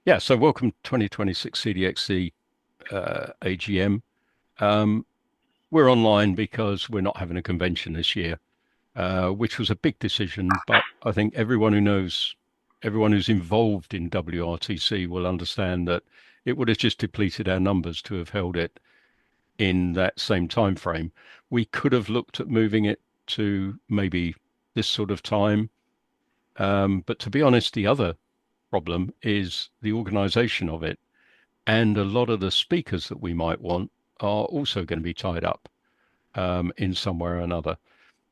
Yeah, so welcome 2026 CDXC A.G.M. Um, we're online because we're not having a convention this year, which was a big decision, but I think everyone who's involved in WRTC will understand that it would have just depleted our numbers to have held it in that same time frame. We could have looked at moving it to maybe this sort of time, but to be honest, the other problem is the organization of it. And a lot of the speakers that we might want are also going to be tied up in some way or another.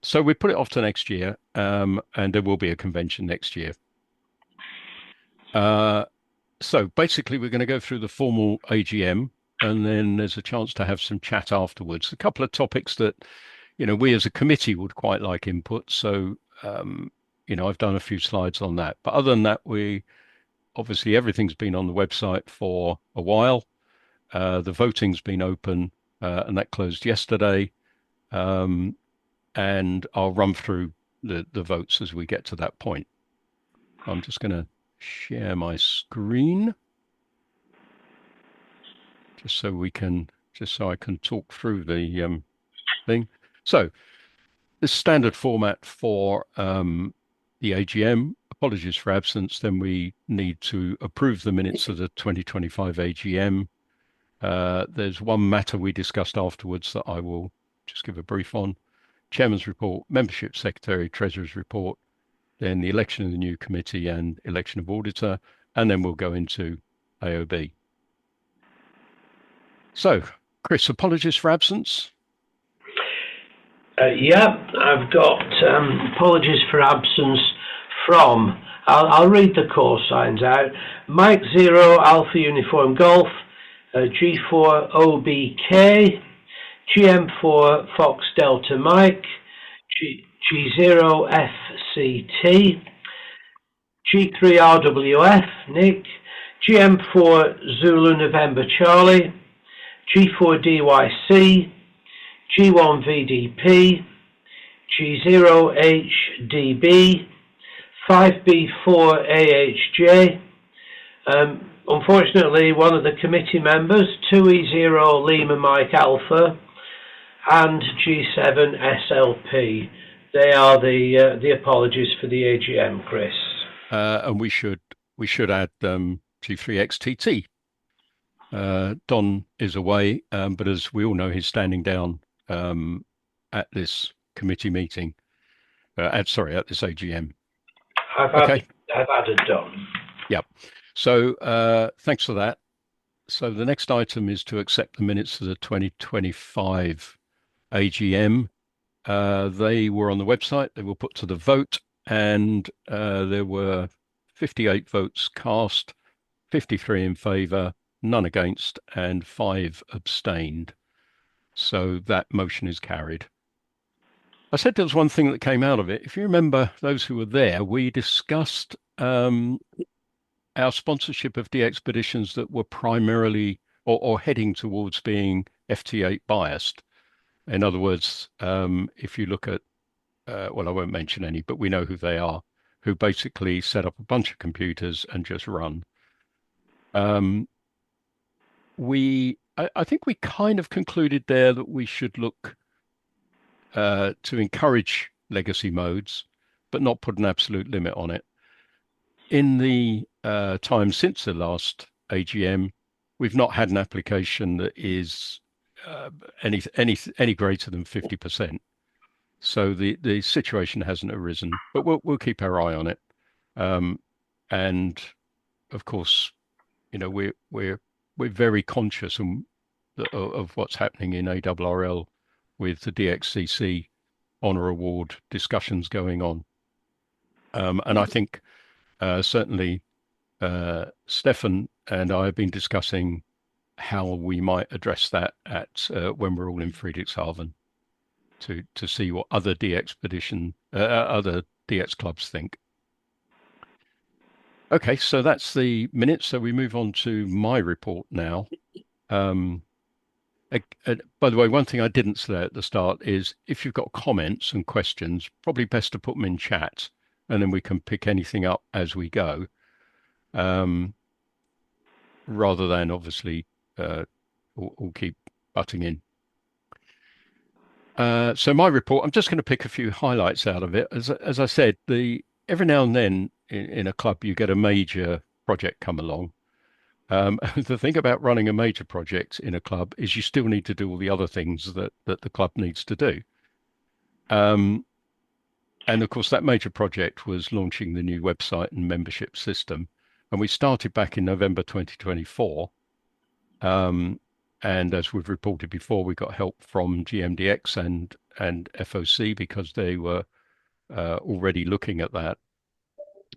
So we put it off to next year, and there will be a convention next year. Uh, so basically, we're going to go through the formal AGM, and then there's a chance to have some chat afterwards. A couple of topics that, we as a committee would quite like input. So, I've done a few slides on that. But other than that, we obviously everything's been on the website for a while. The voting's been open, and that closed yesterday. Um, and I'll run through the votes as we get to that point. I'm just going to share my screen just so I can talk through the thing. So the standard format for the AGM. Apologies for absence. Then we need to approve the minutes of the 2025 AGM. There's one matter we discussed afterwards that I will just give a brief on. Chairman's report, membership secretary, treasurer's report, then the election of the new committee and election of auditor, and then we'll go into AOB. So, Chris, apologies for absence. Yeah, I've got apologies for absence from, I'll read the call signs out. Mike Zero Alpha Uniform Golf, G4 OBK, GM4 Fox Delta Mike, G0 FCT, G3 RWF Nick, GM4 Zulu November Charlie, G4 DYC, G1 VDP, G0 HDB, 5B4 AHJ. Unfortunately, one of the committee members, 2E0 Lima Mike Alpha, and G7 SLP. They are the apologies for the AGM, Chris. And we should add G3XTT. Don is away, but as we all know, he's standing down at this committee meeting. At this AGM. I've added Don. Yep. So thanks for that. So the next item is to accept the minutes of the 2025 AGM. They were on the website. They were put to the vote, and there were 58 votes cast, 53 in favour, none against, and 5 abstained. So that motion is carried. I said there was one thing that came out of it. If you remember, those who were there, we discussed our sponsorship of DXpeditions that were primarily or heading towards being FT8 biased. In other words, if you look at, well, I won't mention any, but we know who they are, who basically set up a bunch of computers and just run. I think we kind of concluded there that we should look to encourage legacy modes, but not put an absolute limit on it. In the time since the last AGM, we've not had an application that is any greater than 50%. So the situation hasn't arisen, but we'll keep our eye on it. And of course, we're very conscious of what's happening in ARRL with the DXCC Honour Award discussions going on. And I think certainly Stefan and I have been discussing how we might address that at when we're all in Friedrichshafen to see what other other DX clubs think. Okay, so that's the minutes. So we move on to my report now. By the way, one thing I didn't say at the start is if you've got comments and questions, probably best to put them in chat, and then we can pick anything up as we go. rather than obviously all keep butting in. So my report, I'm just going to pick a few highlights out of it. As I said, every now and then in a club you get a major project come along. The thing about running a major project in a club is you still need to do all the other things that the club needs to do. Um, and of course, that major project was launching the new website and membership system. And we started back in November 2024. And as we've reported before, we got help from GMDX and FOC because they were already looking at that,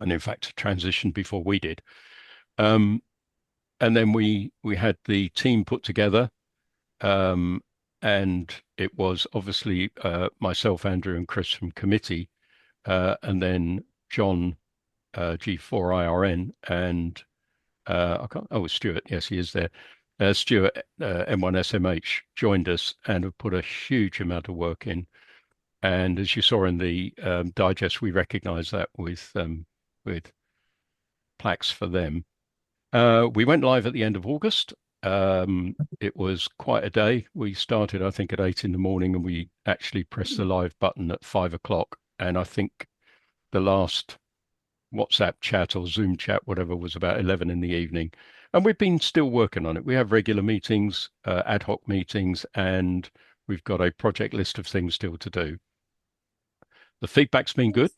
and in fact transitioned before we did. And then we had the team put together, and it was obviously myself, Andrew, and Chris from committee, and then John G4IRN and I can't. Oh, Stuart. Yes, he is there. Stuart M1SMH joined us and have put a huge amount of work in. And as you saw in the digest, we recognise that with plaques for them. We went live at the end of August. It was quite a day. We started, I think, at 8 in the morning, and we actually pressed the live button at 5 o'clock. And I think the last WhatsApp chat or Zoom chat, whatever, was about 11 in the evening. And we've been still working on it. We have regular meetings, ad hoc meetings, and we've got a project list of things still to do. The feedback's been good,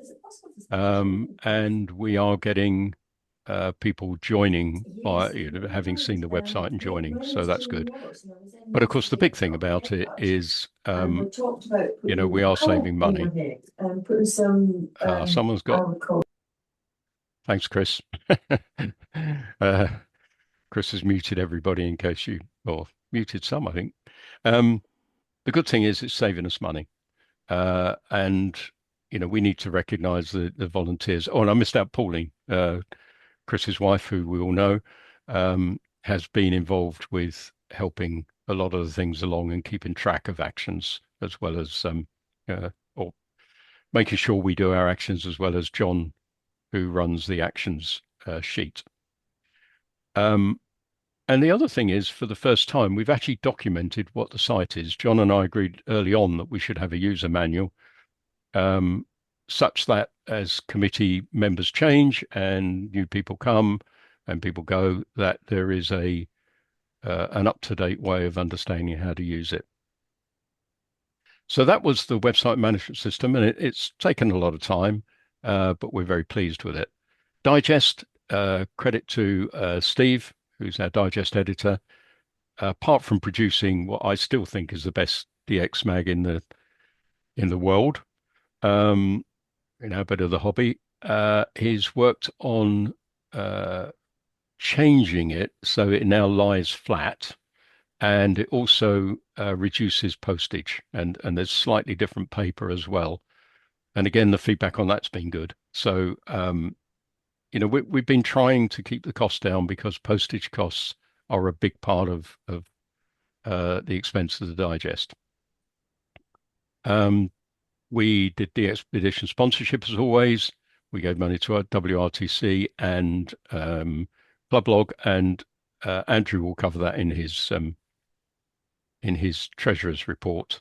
and we are getting people joining by having seen the website and joining, so that's good. But of course, the big thing about it is, we are saving money. Someone's got. Thanks, Chris. Chris has muted everybody in case or muted some, I think. The good thing is it's saving us money. And, we need to recognize the volunteers. Oh, and I missed out Pauline, Chris's wife, who we all know, has been involved with helping a lot of the things along and keeping track of actions, as well as, or making sure we do our actions, as well as John, who runs the actions sheet. And the other thing is, for the first time, we've actually documented what the site is. John and I agreed early on that we should have a user manual, such that as committee members change and new people come and people go, that there is an up-to-date way of understanding how to use it. So that was the website management system, and it's taken a lot of time, but we're very pleased with it. Digest, credit to Steve, who's our digest editor. Apart from producing what I still think is the best DX mag in the world, a bit of the hobby, he's worked on changing it so it now lies flat, and it also reduces postage, and there's slightly different paper as well. And again, the feedback on that's been good. So we've been trying to keep the cost down because postage costs are a big part of the expense of the digest. We did the expedition sponsorship as always. We gave money to our WRTC and Clublog, and Andrew will cover that in his treasurer's report.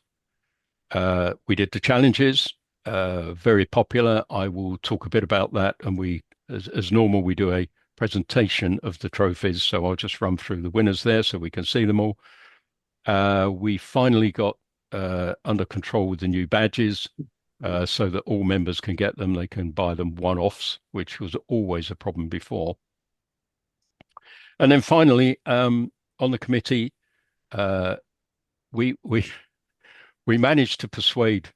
We did the challenges, very popular. I will talk a bit about that, and as normal, we do a presentation of the trophies. So I'll just run through the winners there so we can see them all. We finally got under control with the new badges, so that all members can get them. They can buy them one-offs, which was always a problem before. And then finally, on the committee, we managed to persuade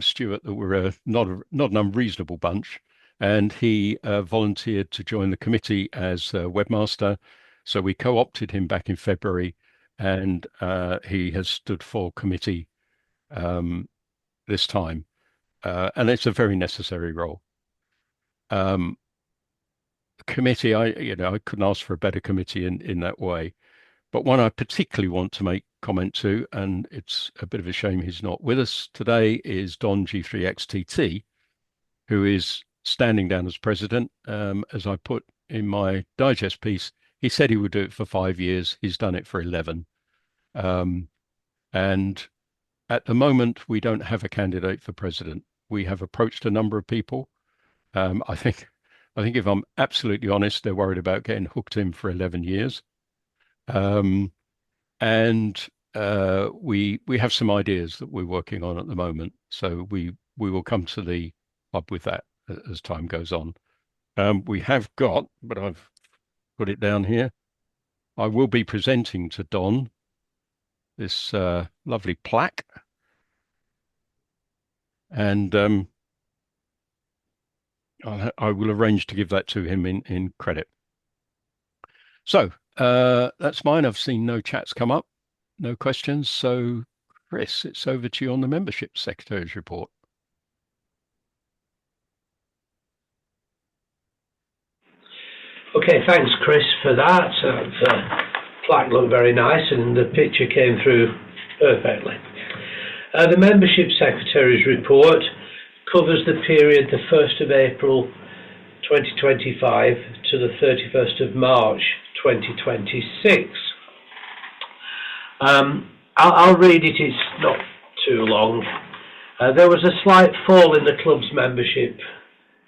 Stuart that we're not an unreasonable bunch, and he volunteered to join the committee as webmaster. So we co-opted him back in February, and he has stood for committee this time, and it's a very necessary role. Committee, I couldn't ask for a better committee in that way. But one I particularly want to make comment to, and it's a bit of a shame he's not with us today, is Don G3XTT, who is standing down as president. As I put in my digest piece, He said he would do it for 5 years. He's done it for 11. And at the moment, we don't have a candidate for president. We have approached a number of people. I think if I'm absolutely honest, they're worried about getting hooked in for 11 years. And we have some ideas that we're working on at the moment. So we will come to the hub with that as time goes on. We have got, but I've put it down here. I will be presenting to Don this lovely plaque, and I will arrange to give that to him in credit. So that's mine. I've seen no chats come up, no questions. So Chris, it's over to you on the membership secretary's report. Okay, thanks Chris for that. The plaque looked very nice and the picture came through perfectly. The membership secretary's report covers the period the 1st of April 2025 to the 31st of March 2026. I'll read it, it's not too long. There was a slight fall in the club's membership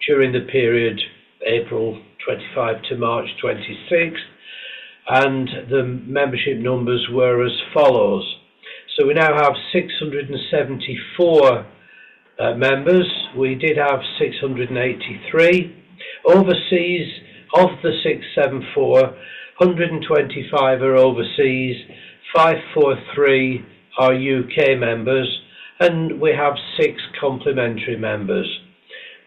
during the period April 25 to March 26, and the membership numbers were as follows. So we now have 674 members. We did have 683. Overseas, of the 674, 125 are overseas, 543 are UK members, and we have 6 complementary members.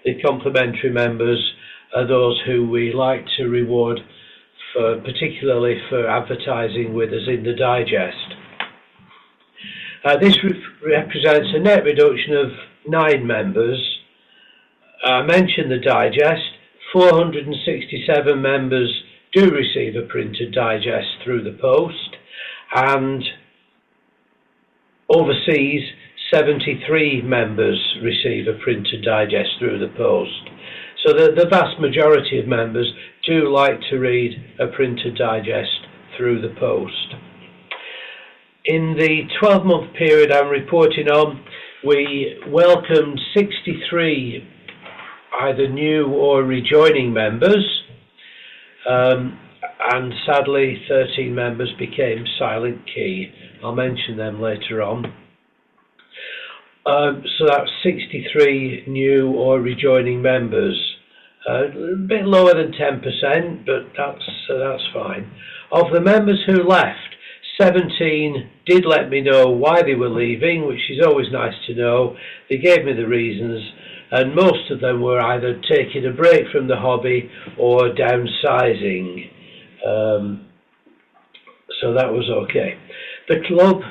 The complementary members are those who we like to reward, particularly for advertising with us in the digest. This represents a net reduction of 9 members. I mentioned the digest. 467 members do receive a printed digest through the post, and overseas 73 members receive a printed digest through the post. So the vast majority of members do like to read a printed digest through the post. In the 12-month period I'm reporting on, we welcomed 63 either new or rejoining members, and sadly 13 members became silent key. I'll mention them later on. So that's 63 new or rejoining members. A bit lower than 10%, but that's fine. Of the members who left, 17 did let me know why they were leaving, which is always nice to know. They gave me the reasons, and most of them were either taking a break from the hobby or downsizing. So that was okay. The club,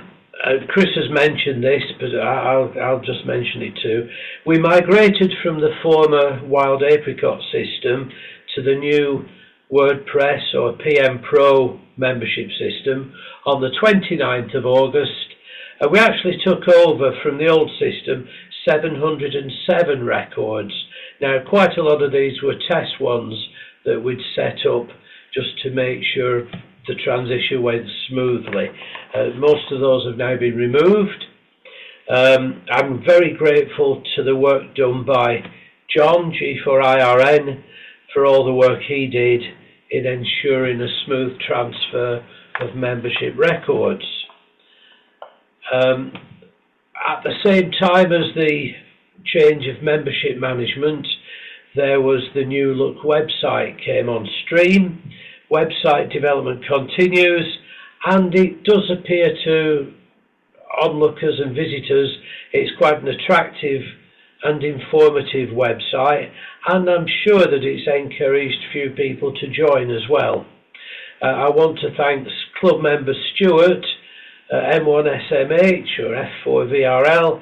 Chris has mentioned this, but I'll just mention it too. We migrated from the former Wild Apricot system to the new WordPress or PM Pro membership system on the 29th of August. We actually took over from the old system 707 records. Now, quite a lot of these were test ones that we'd set up just to make sure the transition went smoothly. Most of those have now been removed. I'm very grateful to the work done by John, G4IRN, for all the work he did in ensuring a smooth transfer of membership records. At the same time as the change of membership management, there was the new look website came on stream. Website development continues, and it does appear to onlookers and visitors it's quite an attractive and informative website, and I'm sure that it's encouraged few people to join as well. I want to thank club member Stuart, M1SMH or F4VRL.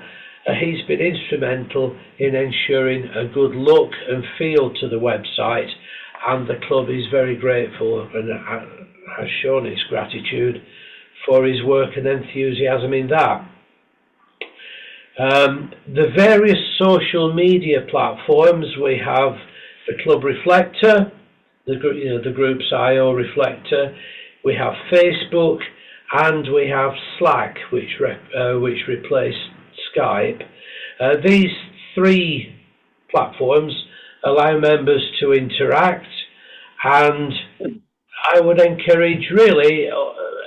He's been instrumental in ensuring a good look and feel to the website, and the club is very grateful and has shown its gratitude for his work and enthusiasm in that. The various social media platforms, we have the Club Reflector, the group's IO reflector. We have Facebook, and we have Slack, which replaced Skype. These three platforms allow members to interact, and I would encourage really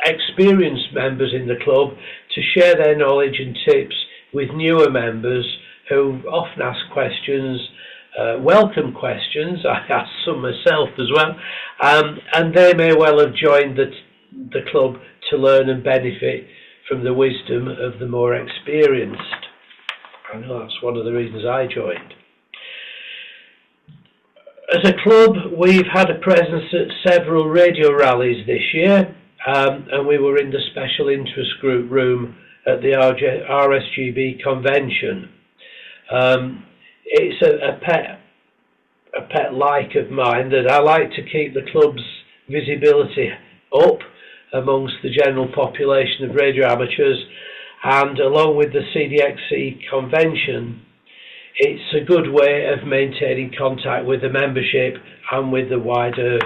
experienced members in the club to share their knowledge and tips with newer members who often ask questions, welcome questions. I ask some myself as well, and they may well have joined the club to learn and benefit from the wisdom of the more experienced. I know that's one of the reasons I joined. As a club, we've had a presence at several radio rallies this year, and we were in the special interest group room at the RSGB convention. It's a pet like of mine that I like to keep the club's visibility up amongst the general population of radio amateurs, and along with the CDXC convention, it's a good way of maintaining contact with the membership and with the wider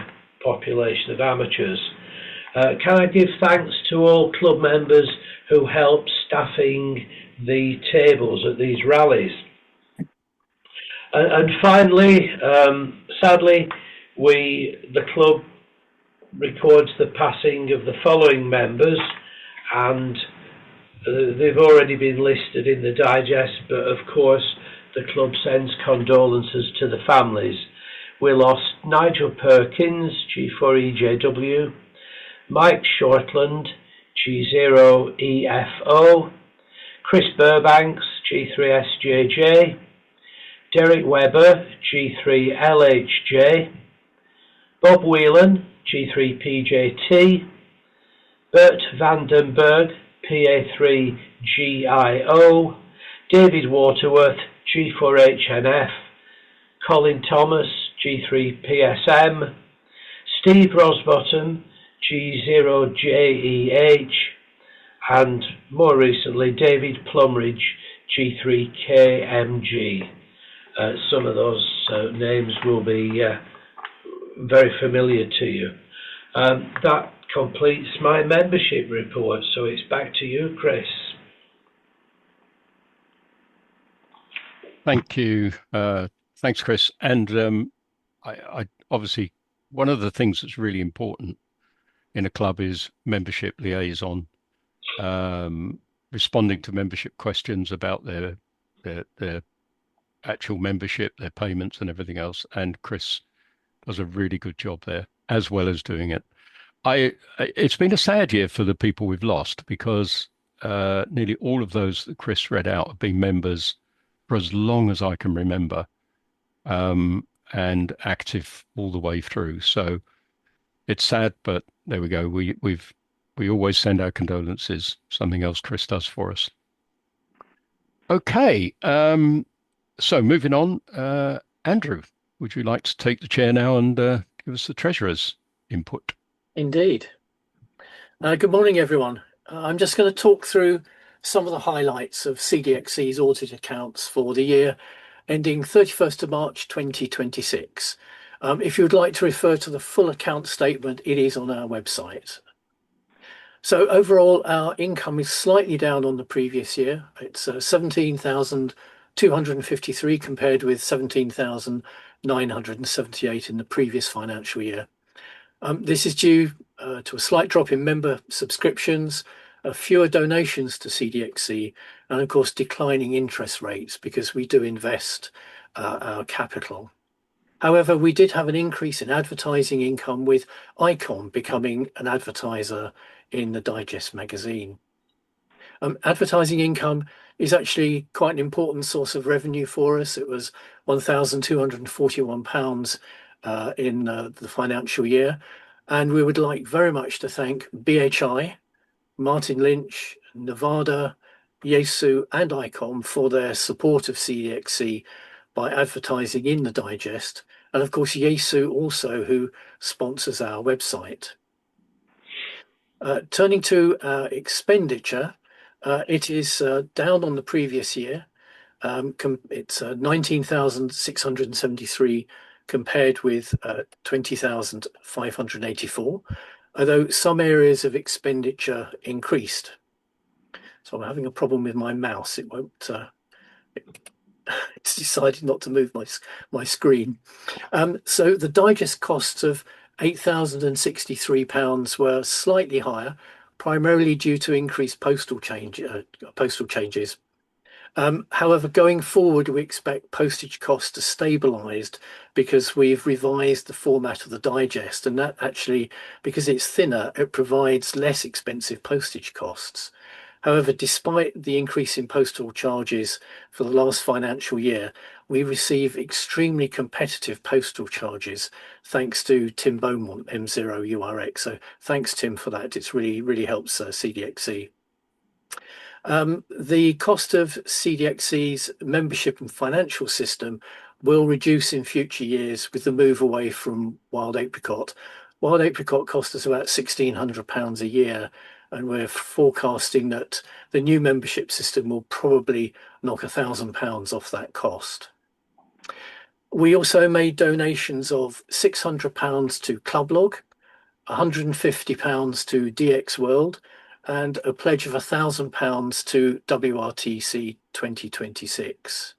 population of amateurs. Can I give thanks to all club members who help staffing the tables at these rallies? And finally, sadly, the club records the passing of the following members, and they've already been listed in the digest, but of course the club sends condolences to the families. We lost Nigel Perkins, G4EJW, Mike Shortland, G0EFO, Chris Burbanks, G3SJJ, Derek Webber, G3LHJ, Bob Whelan, G3PJT, Bert Vandenberg, PA3GIO, David Waterworth, G4HNF, Colin Thomas, G3PSM, Steve Rosbottom, G0JEH, and more recently David Plumridge, G3KMG. Some of those names will be very familiar to you. That completes my membership report, so it's back to you, Chris. Thank you. Thanks, Chris. And I obviously, one of the things that's really important in a club is membership liaison, responding to membership questions about their actual membership, their payments and everything else. And Chris does a really good job there, as well as doing it. It's been a sad year for the people we've lost, because nearly all of those that Chris read out have been members for as long as I can remember, and active all the way through. So it's sad, but there we go. We always send our condolences. Something else Chris does for us. Okay, so moving on, Andrew, would you like to take the chair now and give us the Treasurer's input? Indeed. Good morning, everyone. I'm just going to talk through some of the highlights of CDXC's audit accounts for the year ending 31st of March 2026. If you would like to refer to the full account statement, it is on our website. So overall, our income is slightly down on the previous year. It's 17,253 compared with 17,978 in the previous financial year. This is due to a slight drop in member subscriptions, fewer donations to CDXC, and of course declining interest rates because we do invest our capital. However, we did have an increase in advertising income, with A.G.M becoming an advertiser in the Digest magazine. Advertising income is actually quite an important source of revenue for us. It was £1,241 in the financial year, and we would like very much to thank BHI, Martin Lynch, Nevada, Yesu and A.G.M for their support of CDXC by advertising in the Digest, and of course Yesu also, who sponsors our website. Turning to our expenditure, it is down on the previous year. It's 19,673 compared with 20,584, although some areas of expenditure increased. So I'm having a problem with my mouse. It won't. It's decided not to move my screen. So the digest costs of £8,063 were slightly higher, primarily due to increased postal changes. However, going forward, we expect postage costs to stabilise because we've revised the format of the digest, and that actually, because it's thinner, it provides less expensive postage costs. However, despite the increase in postal charges for the last financial year, we receive extremely competitive postal charges thanks to Tim Beaumont, M0URX. So thanks, Tim, for that. It's really helps CDXC. The cost of CDXC's membership and financial system will reduce in future years with the move away from Wild Apricot. Wild Apricot cost us about £1,600 a year, and we're forecasting that the new membership system will probably knock £1,000 off that cost. We also made donations of £600 to Clublog, £150 to DX World, and a pledge of £1,000 to WRTC 2026.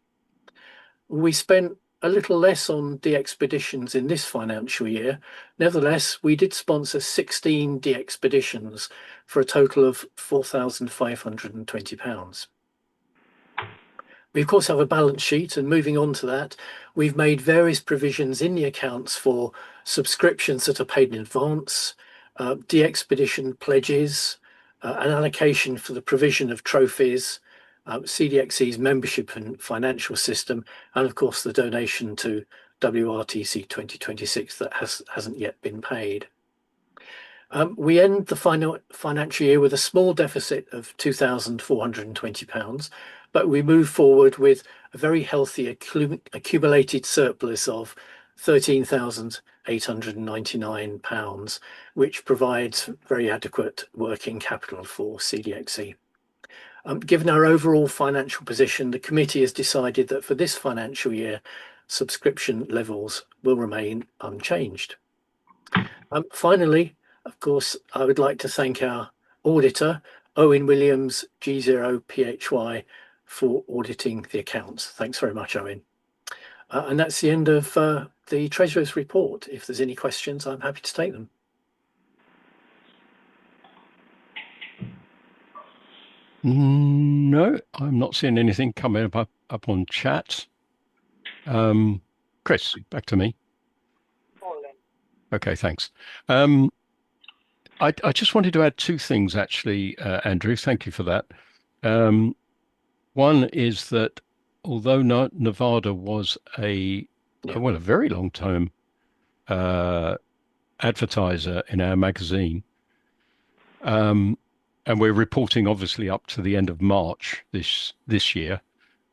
We spent a little less on DXpeditions in this financial year. Nevertheless, we did sponsor 16 DXpeditions for a total of £4,520. We of course have a balance sheet, and moving on to that, we've made various provisions in the accounts for subscriptions that are paid in advance, DXpedition pledges, an allocation for the provision of trophies, CDXC's membership and financial system, and of course the donation to WRTC 2026 that hasn't yet been paid. We end the financial year with a small deficit of £2,420, but we move forward with a very healthy accumulated surplus of £13,899, which provides very adequate working capital for CDXC. Given our overall financial position, the committee has decided that for this financial year, subscription levels will remain unchanged. Finally, of course, I would like to thank our auditor, Owen Williams, G0PHY, for auditing the accounts. Thanks very much, Owen. And that's the end of the Treasurer's report. If there's any questions, I'm happy to take them. No, I'm not seeing anything coming up on chat. Chris, back to me. Okay, thanks. I just wanted to add two things, actually, Andrew. Thank you for that. One is that although Nevada was a very long-term advertiser in our magazine, and we're reporting obviously up to the end of March this year,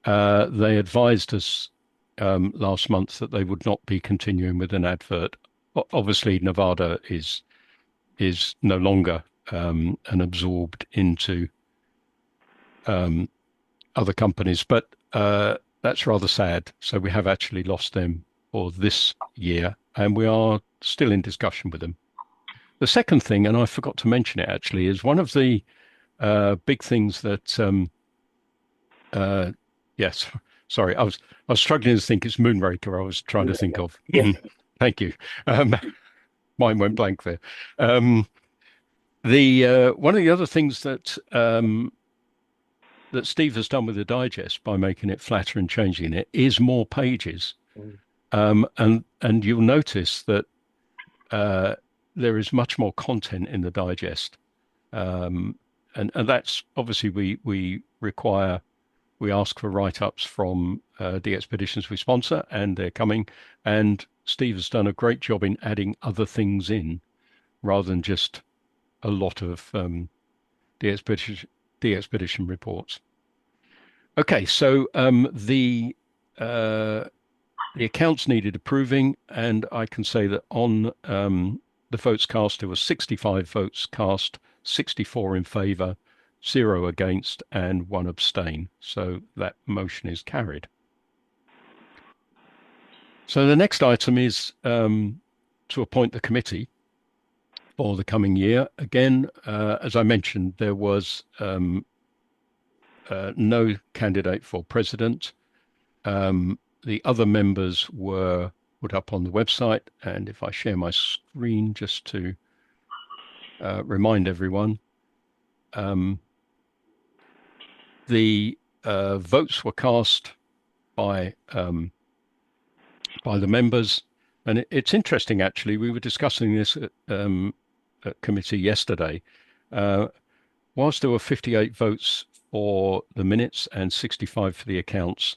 they advised us last month that they would not be continuing with an advert. Obviously, Nevada is no longer and absorbed into other companies, but that's rather sad. So we have actually lost them for this year, and we are still in discussion with them. The second thing, and I forgot to mention it actually, is one of the big things that yes, sorry, I was struggling to think. It's Moonraker I was trying to think of. Yeah. Thank you. Mine went blank there. The one of the other things that that Steve has done with the digest by making it flatter and changing it is more pages. And you'll notice that there is much more content in the digest. And that's obviously we ask for write-ups from the expeditions we sponsor, and they're coming. And Steve has done a great job in adding other things in rather than just a lot of the expedition reports. Okay, so the accounts needed approving, and I can say that on the votes cast, there were 65 votes cast, 64 in favour, 0 against, and 1 abstain. So that motion is carried. So the next item is to appoint the committee for the coming year. Again, as I mentioned, there was no candidate for president. The other members were put up on the website, and if I share my screen just to remind everyone, the votes were cast by the members, and it's interesting actually. We were discussing this at committee yesterday. Whilst there were 58 votes for the minutes and 65 for the accounts,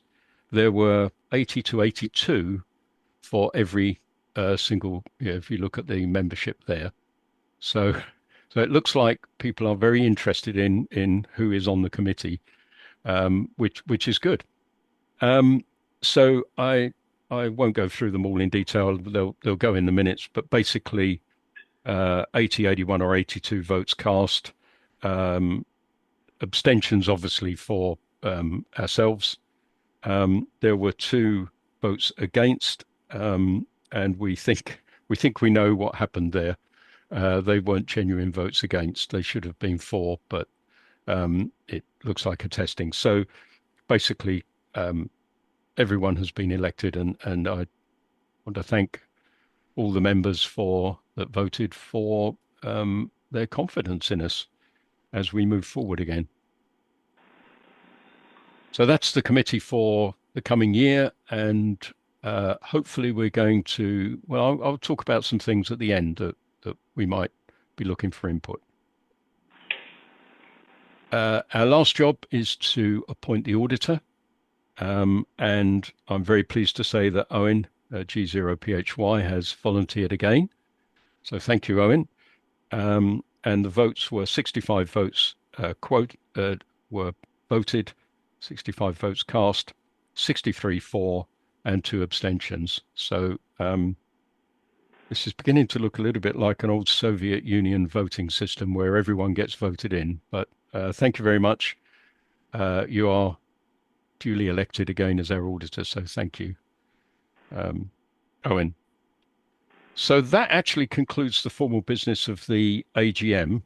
there were 80 to 82 for every single, if you look at the membership there. So it looks like people are very interested in who is on the committee, which is good. So I won't go through them all in detail. They'll go in the minutes, but basically 80, 81 or 82 votes cast. Abstentions obviously for ourselves. There were 2 votes against, and we think we know what happened there. They weren't genuine votes against. They should have been for, but it looks like a testing. So basically, everyone has been elected, and I want to thank all the members that voted for their confidence in us as we move forward again. So that's the committee for the coming year, and hopefully we're going to, well, I'll talk about some things at the end that we might be looking for input. Our last job is to appoint the auditor, and I'm very pleased to say that Owen, G0PHY, has volunteered again. So thank you, Owen. And the votes were 65 votes were voted, 65 votes cast, 63 for, and 2 abstentions. So this is beginning to look a little bit like an old Soviet Union voting system where everyone gets voted in. But thank you very much. You are duly elected again as our auditor, so thank you, Owen. So that actually concludes the formal business of the AGM.